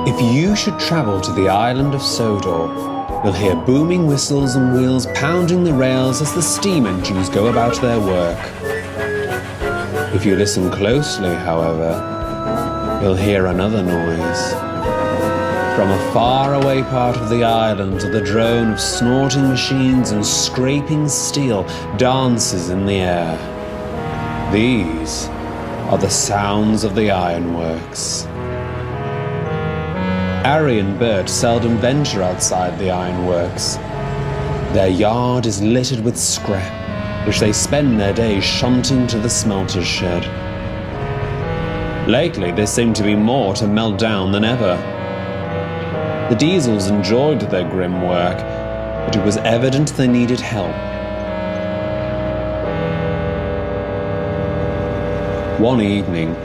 If you should travel to the island of Sodor, you'll hear booming whistles and wheels pounding the rails as the steam engines go about their work. If you listen closely, however, you'll hear another noise. From a faraway part of the island, the drone of snorting machines and scraping steel dances in the air. These are the sounds of the ironworks. Ari and Bert seldom venture outside the ironworks. Their yard is littered with scrap, which they spend their days shunting to the smelter's shed. Lately, there seemed to be more to melt down than ever. The Diesels enjoyed their grim work, but it was evident they needed help. One evening,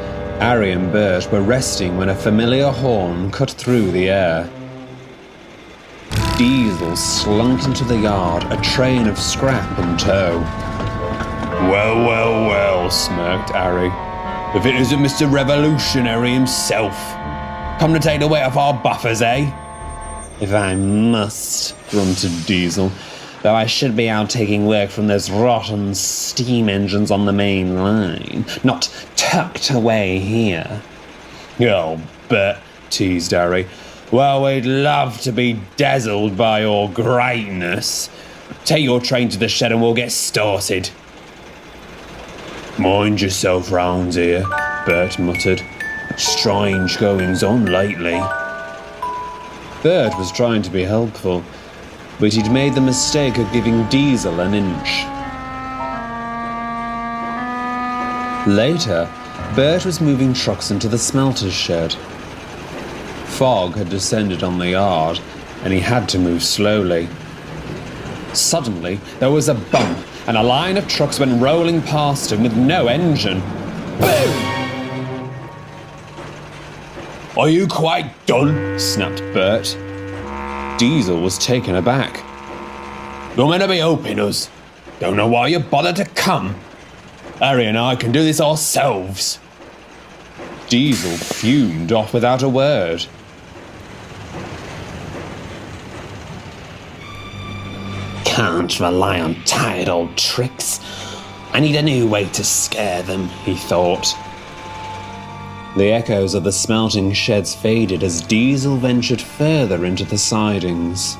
Ari and Bert were resting when a familiar horn cut through the air. Diesel slunk into the yard, a train of scrap in tow. Well, well, well, smirked Ari. If it isn't Mr. Revolutionary himself. Come to take the weight off our buffers, eh? If I must, grunted Diesel, though I should be out taking work from those rotten steam engines on the main line, not tucked away here. Oh, Bert, teased Ari. Well, we'd love to be dazzled by your greatness. Take your train to the shed and we'll get started. Mind yourself round here, Bert muttered. Strange goings on lately. Bert was trying to be helpful, but he'd made the mistake of giving Diesel an inch. Later, Bert was moving trucks into the smelter's shed. Fog had descended on the yard, and he had to move slowly. Suddenly, there was a bump, and a line of trucks went rolling past him with no engine. Boom! Are you quite done? Snapped Bert. Diesel was taken aback. You're meant to be helping us. Don't know why you bothered to come. Harry and I can do this ourselves. Diesel fumed off without a word. Can't rely on tired old tricks. I need a new way to scare them, he thought. The echoes of the smelting sheds faded as Diesel ventured further into the sidings.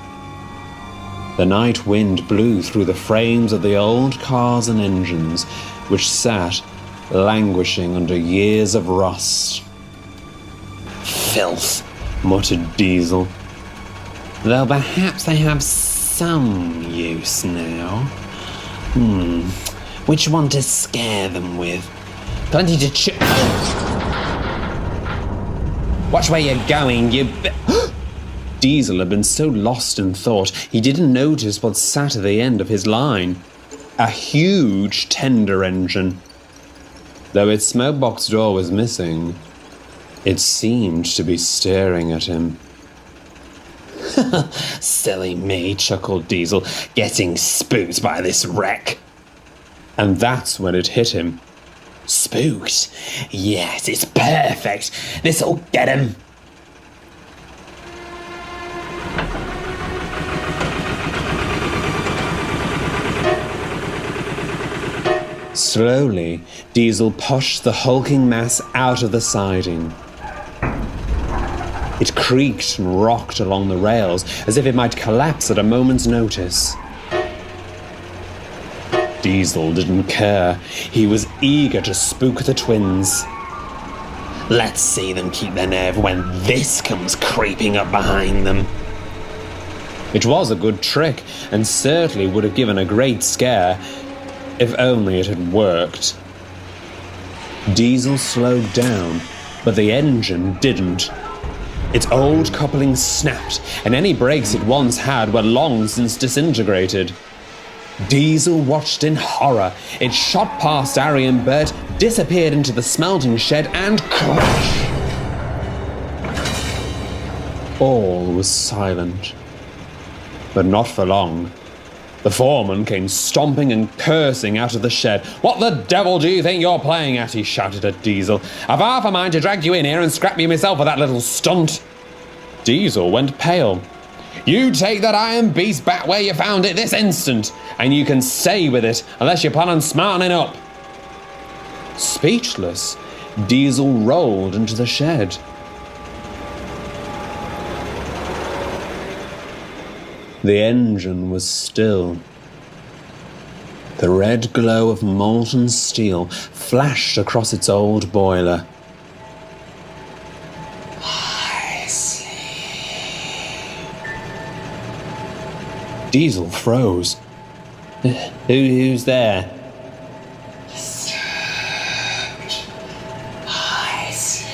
The night wind blew through the frames of the old cars and engines, which sat languishing under years of rust. Filth, muttered Diesel. Though perhaps they have some use now. Which one to scare them with? Plenty to Watch where you're going, you Diesel had been so lost in thought, he didn't notice what sat at the end of his line. A huge tender engine. Though its smokebox door was missing, it seemed to be staring at him. Silly me, chuckled Diesel, getting spooked by this wreck. And that's when it hit him. Spooked? Yes, it's perfect. This'll get him. Slowly, Diesel pushed the hulking mass out of the siding. It creaked and rocked along the rails as if it might collapse at a moment's notice. Diesel didn't care. He was eager to spook the twins. Let's see them keep their nerve when this comes creeping up behind them. It was a good trick, and certainly would have given a great scare, if only it had worked. Diesel slowed down, but the engine didn't. Its old coupling snapped, and any brakes it once had were long since disintegrated. Diesel watched in horror. It shot past Ari and Bert, disappeared into the smelting shed, and crash! All was silent. But not for long. The foreman came stomping and cursing out of the shed. "What the devil do you think you're playing at?" he shouted at Diesel. "I've half a mind to drag you in here and scrap you myself for that little stunt." Diesel went pale. "You take that iron beast back where you found it this instant, and you can stay with it unless you plan on smartening up." Speechless, Diesel rolled into the shed. The engine was still. The red glow of molten steel flashed across its old boiler. I sleep. Diesel froze. Who's there? I sleep.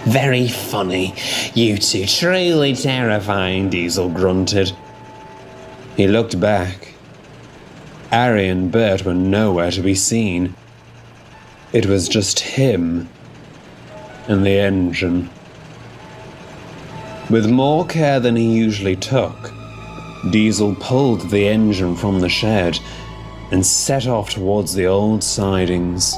Very funny. You two, truly terrifying, Diesel grunted. He looked back. Harry and Bert were nowhere to be seen. It was just him and the engine. With more care than he usually took, Diesel pulled the engine from the shed and set off towards the old sidings.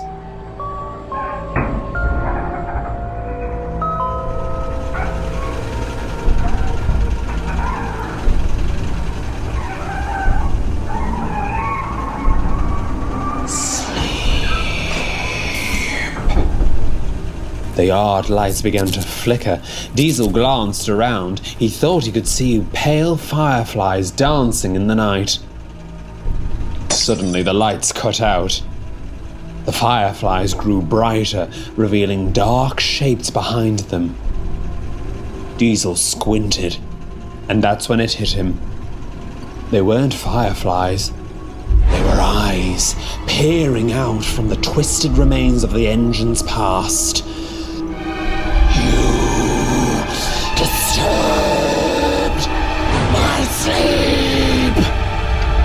The yard lights began to flicker. Diesel glanced around. He thought he could see pale fireflies dancing in the night. Suddenly the lights cut out. The fireflies grew brighter, revealing dark shapes behind them. Diesel squinted, and that's when it hit him. They weren't fireflies. They were eyes, peering out from the twisted remains of the engine's past. Disturbed my sleep!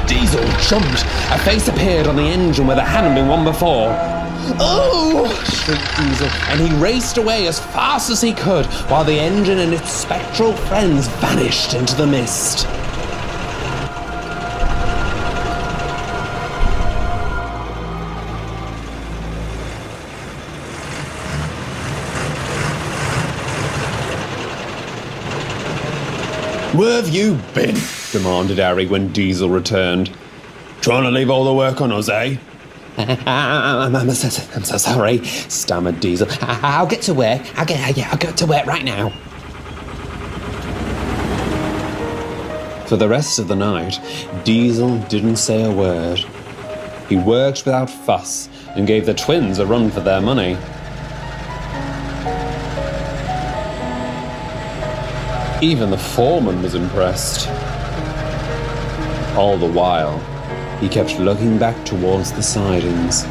Diesel jumped. A face appeared on the engine where there hadn't been one before. "Oh!" shrieked Diesel, and he raced away as fast as he could, while the engine and its spectral friends vanished into the mist. "Where have you been?" demanded Harry when Diesel returned. "Trying to leave all the work on us, eh?" I'm so sorry," stammered Diesel. I'll get to work. I'll get to work right now." For the rest of the night, Diesel didn't say a word. He worked without fuss and gave the twins a run for their money. Even the foreman was impressed. All the while, he kept looking back towards the sidings,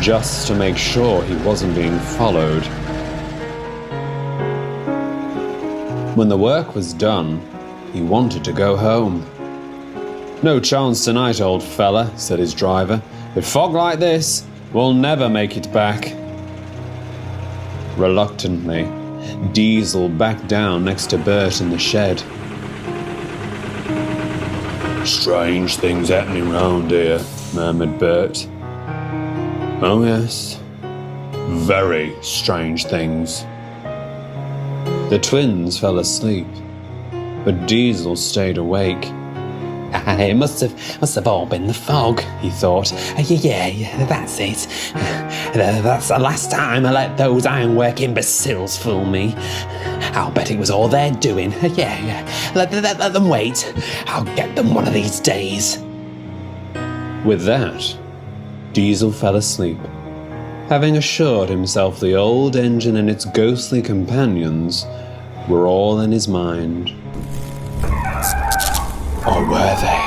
just to make sure he wasn't being followed. When the work was done, he wanted to go home. "No chance tonight, old fella," said his driver. "With fog like this, we'll never make it back." Reluctantly, Diesel backed down next to Bert in the shed. "Strange things happening round here," murmured Bert. "Oh yes, very strange things." The twins fell asleep, but Diesel stayed awake. It must have all been the fog, he thought. Yeah, that's it. That's the last time I let those ironwork imbeciles fool me. I'll bet it was all their doing. Yeah. Let them wait. I'll get them one of these days. With that, Diesel fell asleep, having assured himself the old engine and its ghostly companions were all in his mind. Or were they?